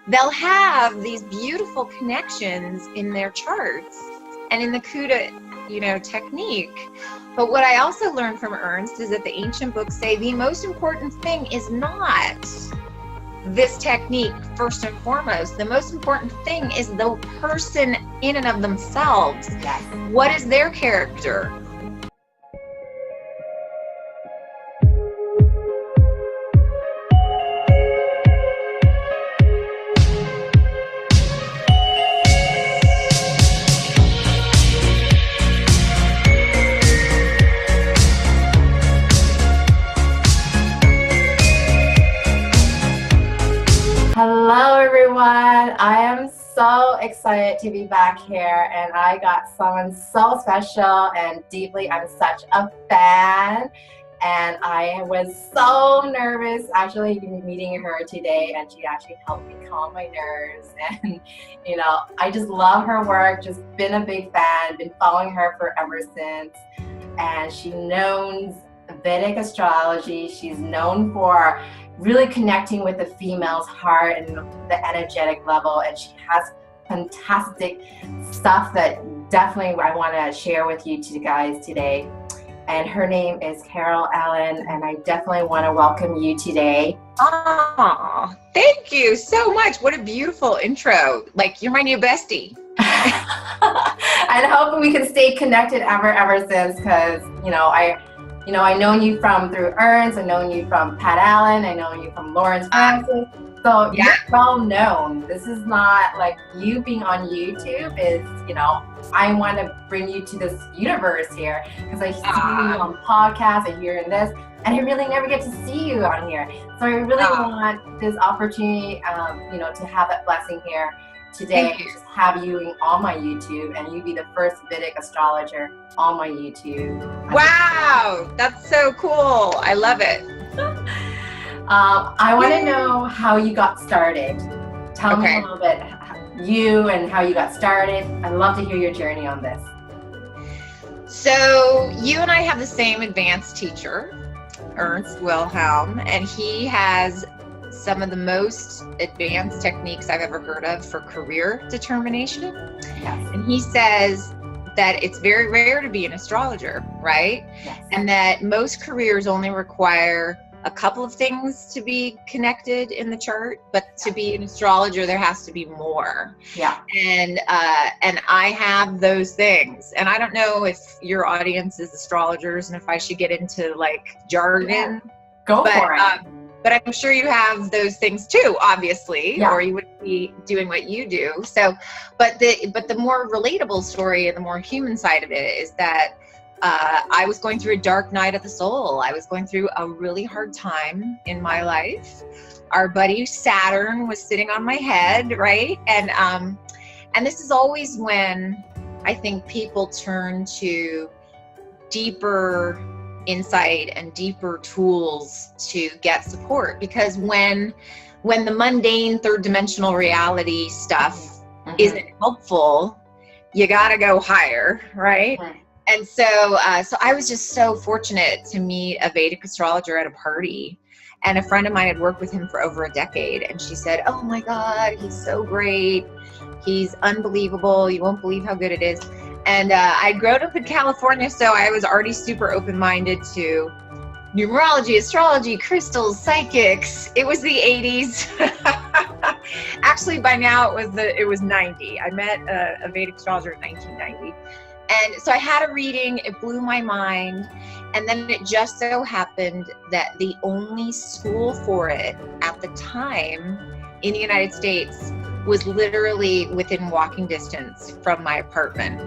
they'll have these beautiful connections in their charts and in the Kuda, technique. But what I also learned from Ernst is that the ancient books say the most important thing is not this technique first and foremost. The most important thing is the person in and of themselves. Yes. What is their character? Hello everyone, I am so excited to be back here, and I got someone so special and I'm such a fan, and I was so nervous actually meeting her today, and she actually helped me calm my nerves. And I just love her work, just been a big fan, been following her forever since, and she knows Vedic astrology. She's known for really connecting with the female's heart and the energetic level, and she has fantastic stuff that definitely I want to share with you guys today. And her name is Carol Allen, and I definitely want to welcome you today. Oh, thank you so much. What a beautiful intro. Like, you're my new bestie. And hoping we can stay connected ever since, because I known you through Ernst, I known you from Pat Allen, I know you from Lawrence Francis. So yeah. You're well known. This is not like you being on YouTube is, I want to bring you to this universe here, because I see you on podcasts, I hear in this, and I really never get to see you on here. So I really want this opportunity, to have that blessing here today, just have you on my YouTube, and you be the first Vedic astrologer on my YouTube. Wow, that's so cool. I love it. I want to know how you got started. Tell me a little bit, you and how you got started. I'd love to hear your journey on this. So you and I have the same advanced teacher, Ernst Wilhelm, and he has some of the most advanced techniques I've ever heard of for career determination. Yes. And he says that it's very rare to be an astrologer, right? Yes. And that most careers only require a couple of things to be connected in the chart, but to be an astrologer, there has to be more. Yeah. And I have those things. And I don't know if your audience is astrologers and if I should get into like jargon. Yeah. Go for it. But I'm sure you have those things too, obviously, yeah. or you wouldn't be doing what you do. So, but the more relatable story and the more human side of it is that I was going through a dark night of the soul. I was going through a really hard time in my life. Our buddy Saturn was sitting on my head, right? And this is always when I think people turn to deeper insight and deeper tools to get support, because when the mundane third dimensional reality stuff isn't helpful, you gotta go higher, right? And so I was just so fortunate to meet a Vedic astrologer at a party, and a friend of mine had worked with him for over a decade, and she said, "Oh my God, he's so great. He's unbelievable. You won't believe how good it is." And I'd grown up in California, so I was already super open-minded to numerology, astrology, crystals, psychics. It was the 80s. Actually, by now it was 90. I met a Vedic astrologer in 1990. And so I had a reading, it blew my mind. And then it just so happened that the only school for it at the time in the United States was literally within walking distance from my apartment.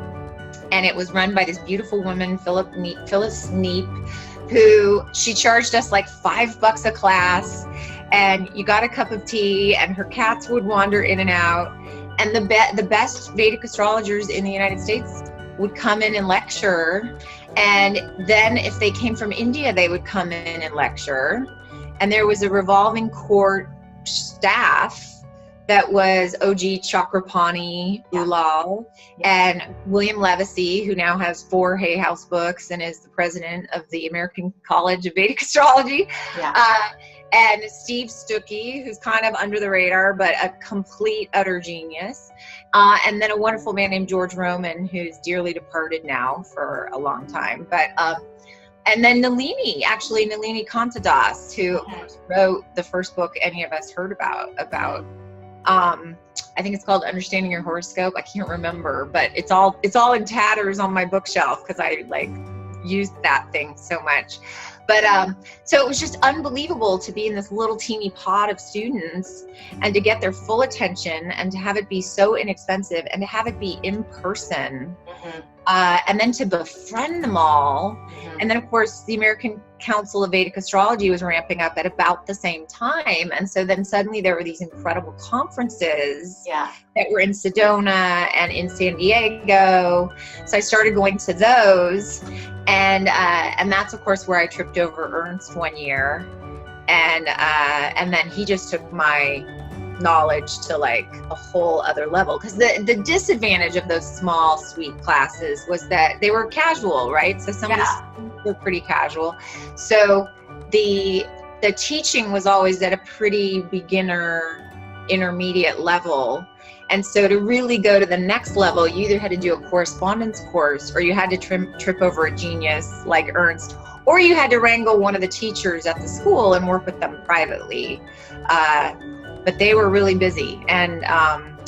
And it was run by this beautiful woman, Phyllis Neep, who she charged us like $5 a class, and you got a cup of tea, and her cats would wander in and out. And the best Vedic astrologers in the United States would come in and lecture. And then if they came from India, they would come in and lecture. And there was a revolving court staff that was O.G. Chakrapani Ulal and William Levesey, who now has 4 Hay House books and is the president of the American College of Vedic Astrology. and Steve Stuckey, who's kind of under the radar, but a complete, utter genius. And then a wonderful man named George Roman, who's dearly departed now for a long time. But and then Nalini Kantadas, who wrote the first book any of us heard about I think it's called Understanding Your Horoscope. I can't remember, but it's all in tatters on my bookshelf because I like used that thing so much. But so it was just unbelievable to be in this little teeny pod of students and to get their full attention and to have it be so inexpensive and to have it be in person. And then to befriend them all. And then, of course, the American Council of Vedic Astrology was ramping up at about the same time. And so then suddenly there were these incredible conferences that were in Sedona and in San Diego. So I started going to those. And that's, of course, where I tripped over Ernst one year. And then he just took my knowledge to like a whole other level, because the disadvantage of those small sweet classes was that they were casual, right? So some of the students were pretty casual, so the teaching was always at a pretty beginner intermediate level. And so to really go to the next level, you either had to do a correspondence course, or you had to trip over a genius like Ernst, or you had to wrangle one of the teachers at the school and work with them privately. But they were really busy. And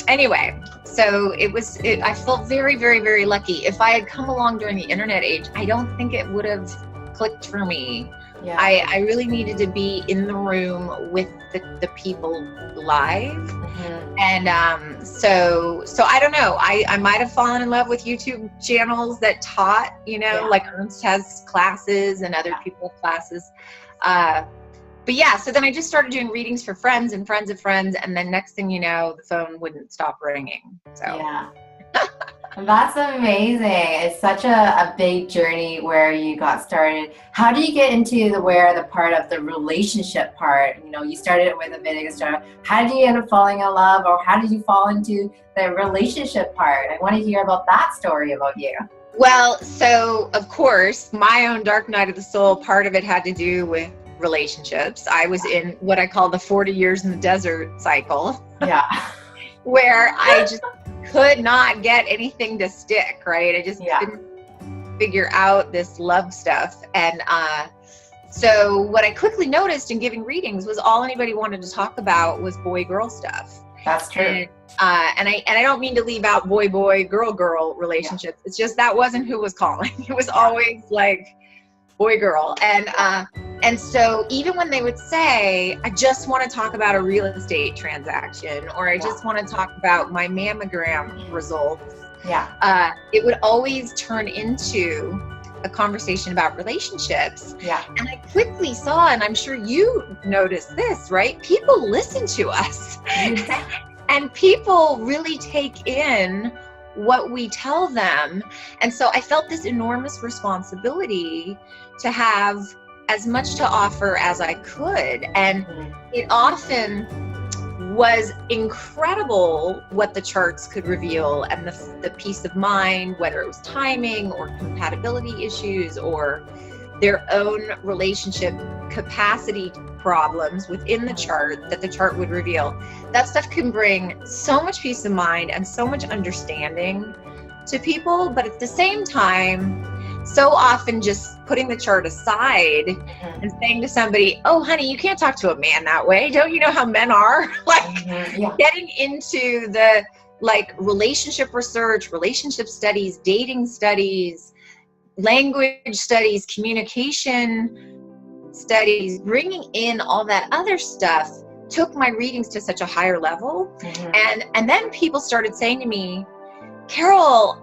anyway, so I felt very, very, very lucky. If I had come along during the internet age, I don't think it would have clicked for me. Yeah. I really needed to be in the room with the people live. And so I don't know, I might have fallen in love with YouTube channels that taught, like Ernst has classes and other people have classes. But yeah, so then I just started doing readings for friends and friends of friends, and then next thing you know, the phone wouldn't stop ringing. So yeah. That's amazing. It's such a big journey where you got started. How do you get into the part of the relationship part? You started with a Vedic astrology. How did you end up falling in love, or how did you fall into the relationship part? I want to hear about that story about you. Well, so of course, my own dark night of the soul, part of it had to do with relationships. I was in what I call the 40 years in the desert cycle. Yeah. Where I just could not get anything to stick, right? I just couldn't figure out this love stuff. And so what I quickly noticed in giving readings was all anybody wanted to talk about was boy-girl stuff. That's true. And I don't mean to leave out boy-boy, girl-girl relationships. It's just that wasn't who was calling. It was always like boy-girl. And so even when they would say, I just want to talk about a real estate transaction, or I just want to talk about my mammogram results, it would always turn into a conversation about relationships. And I quickly saw, and I'm sure you noticed this, right? People listen to us. And people really take in what we tell them. And so I felt this enormous responsibility to have as much to offer as I could. And it often was incredible what the charts could reveal, and the peace of mind, whether it was timing or compatibility issues or their own relationship capacity problems within the chart that the chart would reveal. That stuff can bring so much peace of mind and so much understanding to people, but at the same time, so often just putting the chart aside and saying to somebody, oh honey, you can't talk to a man that way. Don't you know how men are? Getting into the relationship research, relationship studies, dating studies, language studies, communication studies, bringing in all that other stuff took my readings to such a higher level. And then people started saying to me, Carol,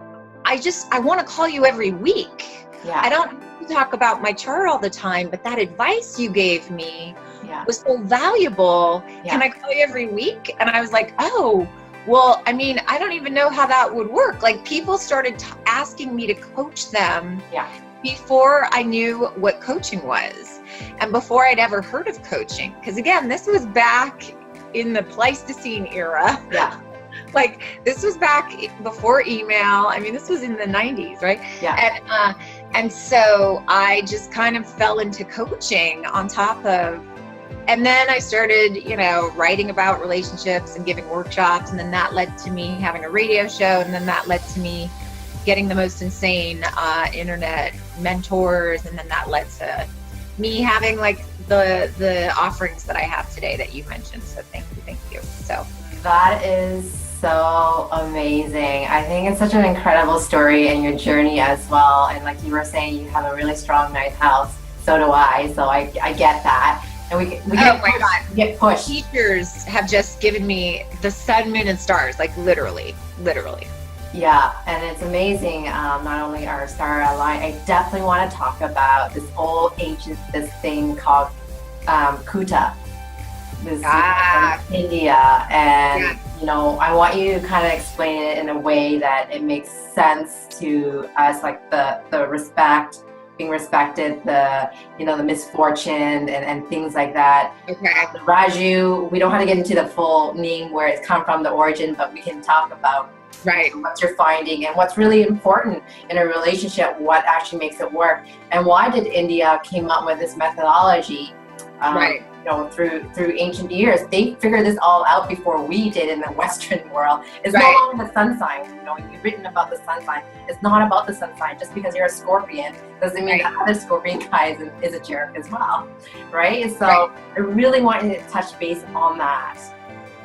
I want to call you every week. I don't talk about my chart all the time, but that advice you gave me was so valuable. Can I call you every week? And I was like, oh, well, I mean, I don't even know how that would work. Like, people started asking me to coach them before I knew what coaching was, and before I'd ever heard of coaching. Because again, this was back in the Pleistocene era. This was back before email. I mean, this was in the 90s, right? And so I just kind of fell into coaching on top of And then I started, writing about relationships and giving workshops. And then that led to me having a radio show. And then that led to me getting the most insane internet mentors. And then that led to me having like the offerings that I have today that you mentioned. So thank you. So that is so amazing. I think it's such an incredible story and your journey as well. And like you were saying, you have a really strong ninth house. So do I. So I get that. And we get pushed. Teachers have just given me the sun, moon, and stars, like literally. Yeah, and it's amazing. Not only our star align, I definitely want to talk about this old ancient thing called Kuta. This from India, and I want you to kind of explain it in a way that it makes sense to us, like the respect. Being respected, the misfortune and things like that. Okay. The Raju, we don't have to get into the full name where it's come from, the origin, but we can talk about what you're finding and what's really important in a relationship, what actually makes it work, and why did India came up with this methodology. Through ancient years, they figured this all out before we did in the Western world. It's no longer the sun sign. You've written about the sun sign. It's not about the sun sign. Just because you're a Scorpion doesn't mean the other Scorpion guy is a jerk as well, right? So I really want you to touch base on that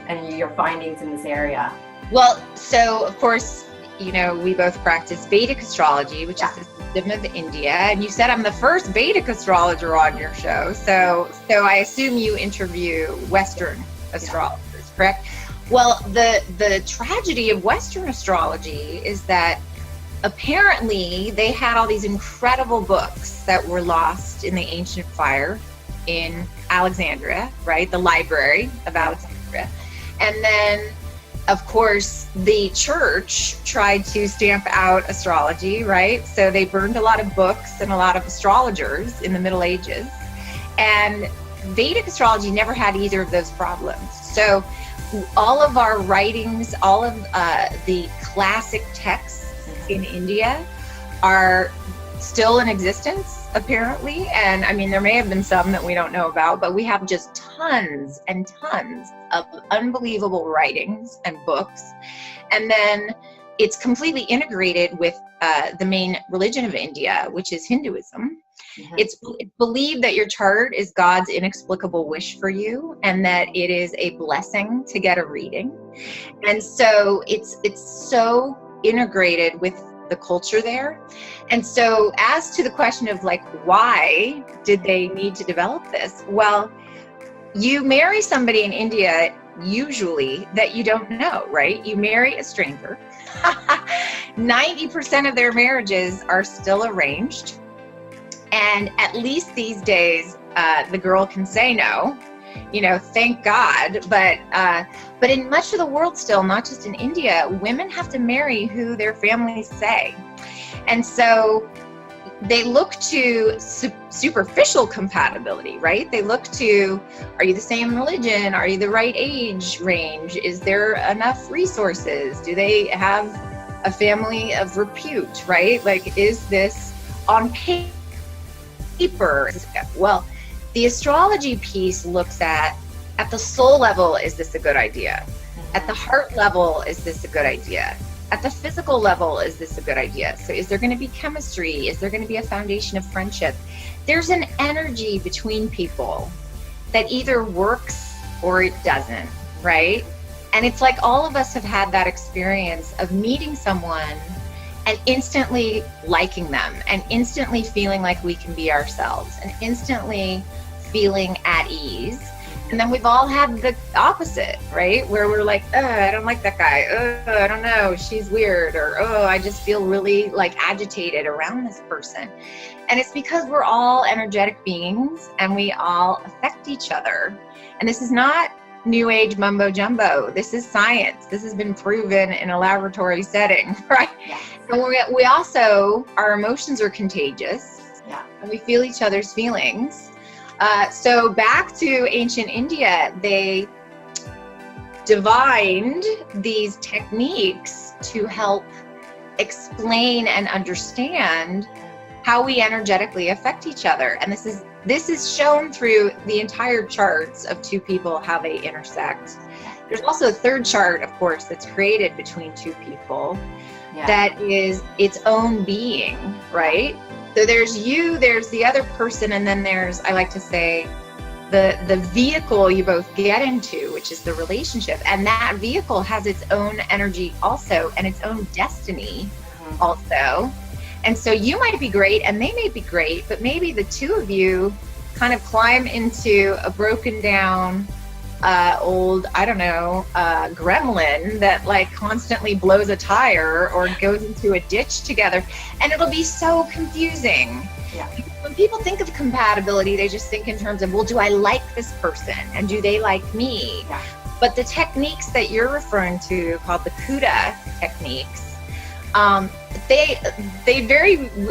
and your findings in this area. Well, so of course, we both practice Vedic astrology, which is the system of India. And you said I'm the first Vedic astrologer on your show. So I assume you interview Western astrologers, correct? Well, the tragedy of Western astrology is that apparently they had all these incredible books that were lost in the ancient fire in Alexandria, right? The library of Alexandria. And then of course, the church tried to stamp out astrology, right? So they burned a lot of books and a lot of astrologers in the Middle Ages. And Vedic astrology never had either of those problems. So all of our writings, all of the classic texts in India are still in existence, apparently. And I mean, there may have been some that we don't know about, but we have just tons and tons of unbelievable writings and books. And then it's completely integrated with the main religion of India, which is Hinduism. Mm-hmm. It's believed that your chart is God's inexplicable wish for you, and that it is a blessing to get a reading. And so it's so integrated with the culture there. And so as to the question of like, why did they need to develop this? Well, you marry somebody in India usually that you don't know, right? You marry a stranger. 90% of their marriages are still arranged. And at least these days, the girl can say no, thank God. But in much of the world still, not just in India, women have to marry who their families say. And so they look to superficial compatibility, right? They look to, are you the same religion? Are you the right age range? Is there enough resources? Do they have a family of repute, right? Like, is this on paper? Well, the astrology piece looks at the soul level, is this a good idea? At the heart level, is this a good idea? At the physical level, is this a good idea? So is there going to be chemistry? Is there going to be a foundation of friendship? There's an energy between people that either works or it doesn't, right? And it's like all of us have had that experience of meeting someone and instantly liking them and instantly feeling like we can be ourselves and instantly feeling at ease. And then we've all had the opposite, right? Where we're like, oh, I don't like that guy. Oh, I don't know, she's weird. Or, oh, I just feel really like agitated around this person. And it's because we're all energetic beings and we all affect each other. And this is not new age mumbo jumbo. This is science. This has been proven in a laboratory setting, right? Yes. And we also, our emotions are contagious. Yeah. And we feel each other's feelings. So back to ancient India, they divined these techniques to help explain and understand how we energetically affect each other. And this is this is shown through the entire charts of two people, how they intersect. There's also a third chart, of course, that's created between two people that is its own being, right? So there's you, there's the other person, and then there's, I like to say, the vehicle you both get into, which is the relationship. And that vehicle has its own energy also, and its own destiny also. And so you might be great and they may be great, but maybe the two of you kind of climb into a broken down old, I don't know, gremlin that like constantly blows a tire or goes into a ditch together, and it'll be so confusing. When people think of compatibility, they just think in terms of, well, do I like this person and do they like me? But the techniques that you're referring to, called the Kuda techniques, they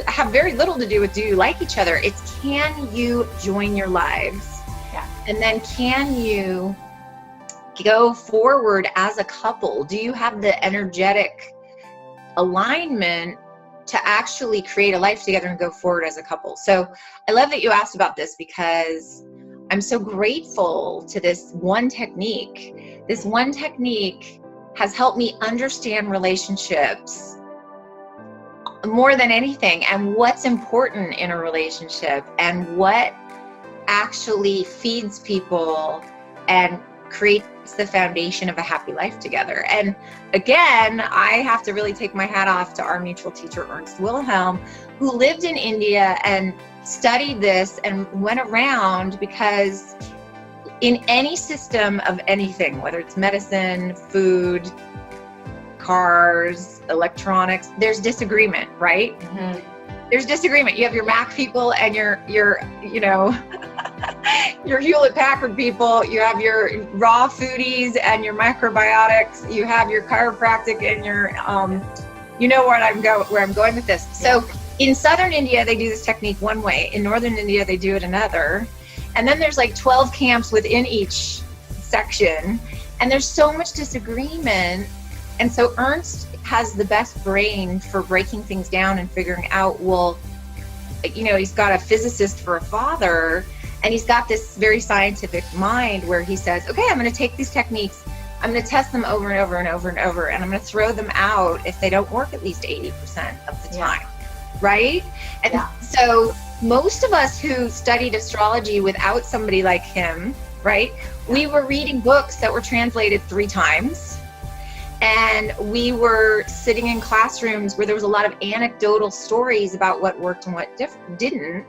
have very little to do with, do you like each other? It's, can you join your lives? And then can you go forward as a couple? Do you have the energetic alignment to actually create a life together and go forward as a couple? So I love that you asked about this, because I'm so grateful to this one technique. This one technique has helped me understand relationships more than anything, and what's important in a relationship, and what actually feeds people and creates the foundation of a happy life together. And again, I have to really take my hat off to our mutual teacher, Ernst Wilhelm, who lived in India and studied this and went around, because in any system of anything, whether it's medicine, food, cars, electronics, there's disagreement, right? There's disagreement. You have your Mac people and your you know, your Hewlett Packard people. You have your raw foodies and your microbiotics. You have your chiropractic and your, you know where I'm going with this. So in Southern India, they do this technique one way. In Northern India, they do it another. And then there's like 12 camps within each section. And there's so much disagreement. And so Ernst has the best brain for breaking things down and figuring out, well, you know, he's got a physicist for a father, and he's got this very scientific mind where he says, okay, I'm going to take these techniques, I'm going to test them over and over and over and over, and I'm going to throw them out if they don't work at least 80% of the time, right? And so most of us who studied astrology without somebody like him, right, we were reading books that were translated 3 times. And we were sitting in classrooms where there was a lot of anecdotal stories about what worked and what didn't.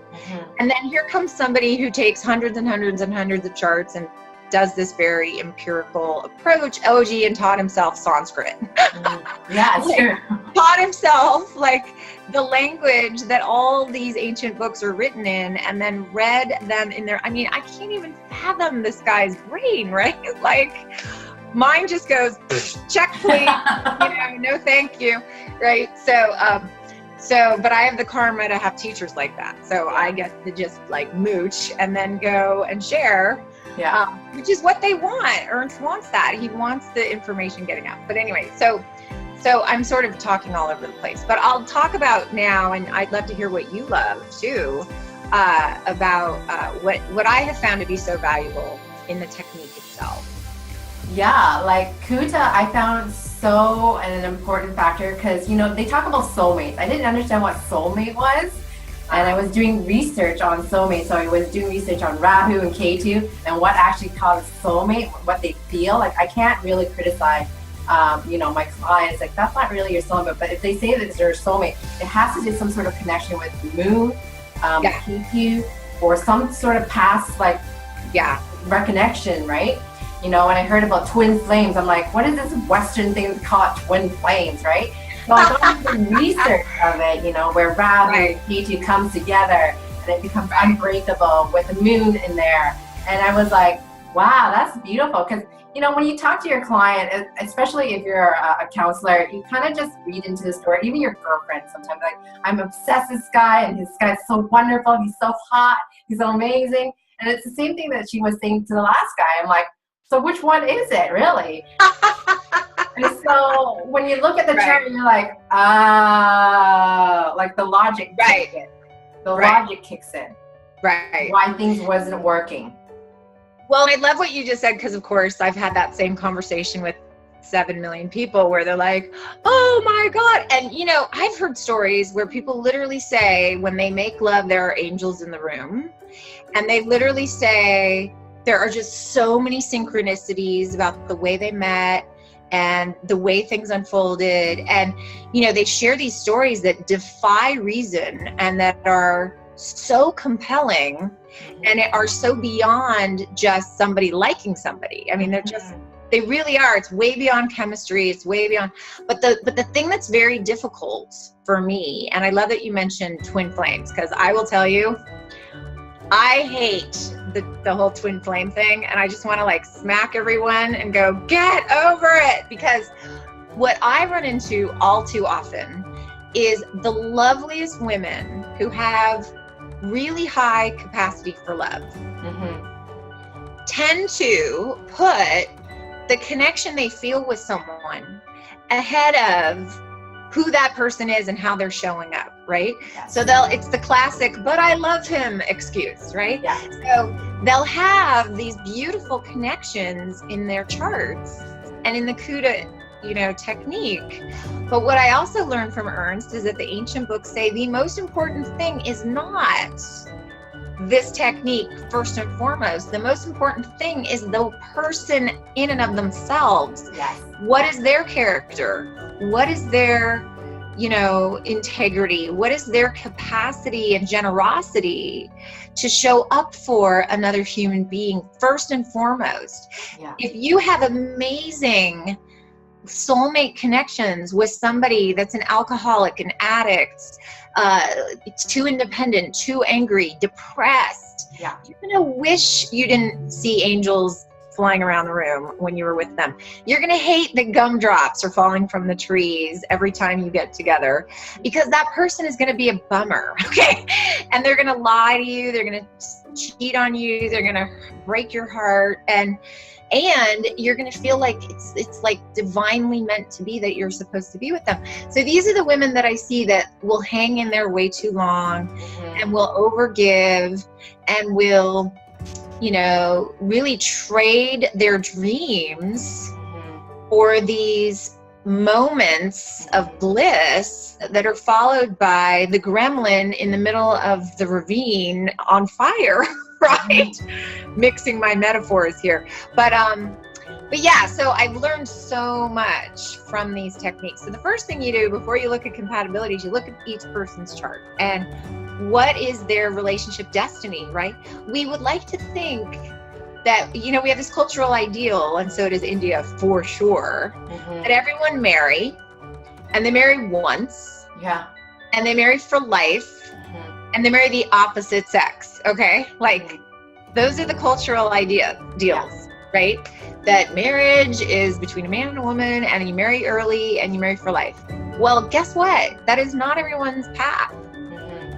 And then here comes somebody who takes hundreds and hundreds and hundreds of charts and does this very empirical approach, and taught himself Sanskrit. Sure. Taught himself like the language that all these ancient books are written in, and then read them in there. I mean, I can't even fathom this guy's brain, right? Like, mine just goes, check please, you know, no thank you, right? So, but I have the karma to have teachers like that. So I get to just like mooch and then go and share, which is what they want. Ernst wants that. He wants the information getting out. But anyway, so I'm sort of talking all over the place, but I'll talk about now, and I'd love to hear what you love too, about what I have found to be so valuable in the technique itself. Like Kuta, I found so an important factor, because, you know, they talk about soulmates. I didn't understand what soulmate was, and I was doing research on soulmate. So I was doing research on Rahu and Ketu and what actually causes soulmate, what they feel. Like, I can't really criticize, you know, my clients. Like, that's not really your soulmate. But if they say that it's your soulmate, it has to do some sort of connection with the moon, Ketu, or some sort of past, like, reconnection, right? You know, when I heard about twin flames, I'm like, what is this Western thing called twin flames, right? So I got into research of it, you know, where Rahu and Ketu comes together and it becomes unbreakable with the moon in there. And I was like, wow, that's beautiful. Because, you know, when you talk to your client, especially if you're a counselor, you kind of just read into the story. Even your girlfriend sometimes, like, I'm obsessed with this guy, and this guy's so wonderful. He's so hot. He's so amazing. And it's the same thing that she was saying to the last guy. I'm like, so which one is it, really? And so when you look at the chart, you're like, like the logic kicks in. The logic kicks in. Right. why things wasn't working. Well, I love what you just said, because of course I've had that same conversation with 7 million people where they're like, oh my God. And you know, I've heard stories where people literally say when they make love, there are angels in the room. And they literally say there are just so many synchronicities about the way they met and the way things unfolded. And, you know, they share these stories that defy reason and that are so compelling and are so beyond just somebody liking somebody. I mean, they really are. It's way beyond chemistry. It's way beyond. But the thing that's very difficult for me, and I love that you mentioned twin flames, because I will tell you, I hate the whole twin flame thing, and I just want to like smack everyone and go, get over it. Because what I run into all too often is the loveliest women who have really high capacity for love tend to put the connection they feel with someone ahead of who that person is and how they're showing up, right? Yes. So it's the classic, but I love him excuse, right? Yeah. So they'll have these beautiful connections in their charts and in the CUDA, you know, technique. But what I also learned from Ernst is that the ancient books say the most important thing is not this technique first and foremost. The most important thing is the person in and of themselves. Yes. What is their character? What is their, you know, integrity? What is their capacity and generosity to show up for another human being first and foremost? Yeah. If you have amazing soulmate connections with somebody that's an alcoholic, an addict, too independent, too angry, depressed, yeah, you're gonna wish you didn't see angels flying around the room when you were with them. You're gonna hate that gumdrops are falling from the trees every time you get together, because that person is gonna be a bummer, okay? And they're gonna lie to you, they're gonna cheat on you, they're gonna break your heart, and you're going to feel like it's like divinely meant to be that you're supposed to be with them. So these are the women that I see that will hang in there way too long and will overgive and will, you know, really trade their dreams for these moments of bliss that are followed by the gremlin in the middle of the ravine on fire. Right? Mixing my metaphors here. But yeah, so I've learned so much from these techniques. So the first thing you do before you look at compatibility is you look at each person's chart and what is their relationship destiny, right? We would like to think that, you know, we have this cultural ideal, and so does India for sure, that everyone marry, and they marry once, yeah, and they marry for life, and they marry the opposite sex, okay? Like, those are the cultural deals, right? That marriage is between a man and a woman, and you marry early, and you marry for life. Well, guess what? That is not everyone's path.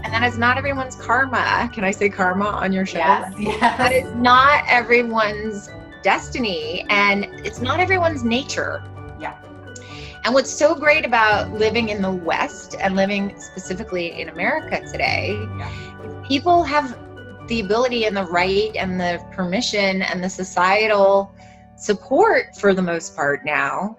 And that is not everyone's karma. Can I say karma on your show? Yes, yes. That is not everyone's destiny, and it's not everyone's nature. Yeah. And what's so great about living in the West and living specifically in America today, people have the ability and the right and the permission and the societal support for the most part now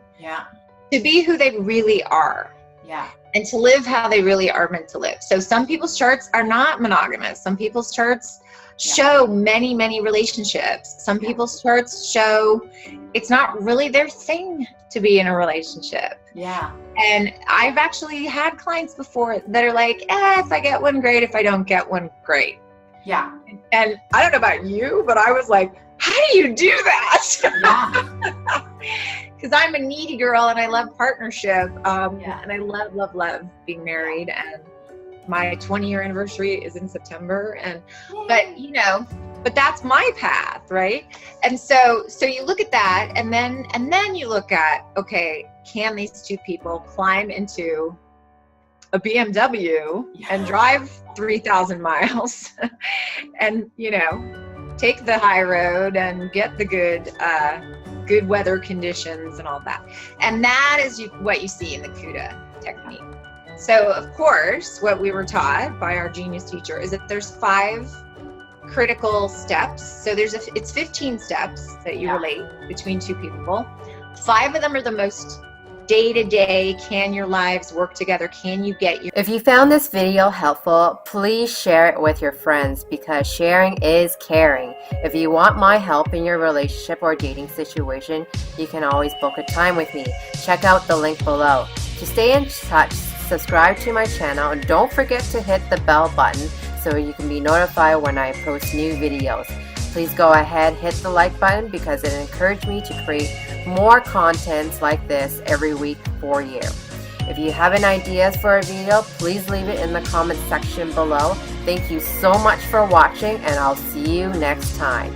to be who they really are. Yeah. And to live how they really are meant to live. So some people's charts are not monogamous. Some people's charts show many, many relationships. Some people's charts show it's not really their thing to be in a relationship. Yeah. And I've actually had clients before that are like, if I get one, great. If I don't get one, great. Yeah. And I don't know about you, but I was like, how do you do that? Because I'm a needy girl and I love partnership. And I love being married. And my 20-year anniversary is in September. But that's my path, right? And so you look at that, and then you look at, okay, can these two people climb into a BMW and drive 3,000 miles and, you know, take the high road and get the good weather conditions and all that. And that is what you see in the CUDA technique. So of course, what we were taught by our genius teacher is that there's 5 critical steps. So it's 15 steps that you relate between two people. 5 of them are the most day-to-day. Can your lives work together? Can you get your... If you found this video helpful, please share it with your friends, because sharing is caring. If you want my help in your relationship or dating situation, you can always book a time with me. Check out the link below. To stay in touch, subscribe to my channel, and don't forget to hit the bell button so you can be notified when I post new videos. Please go ahead, hit the like button, because it encouraged me to create more contents like this every week for you. If you have any ideas for a video, please leave it in the comment section below. Thank you so much for watching, and I'll see you next time.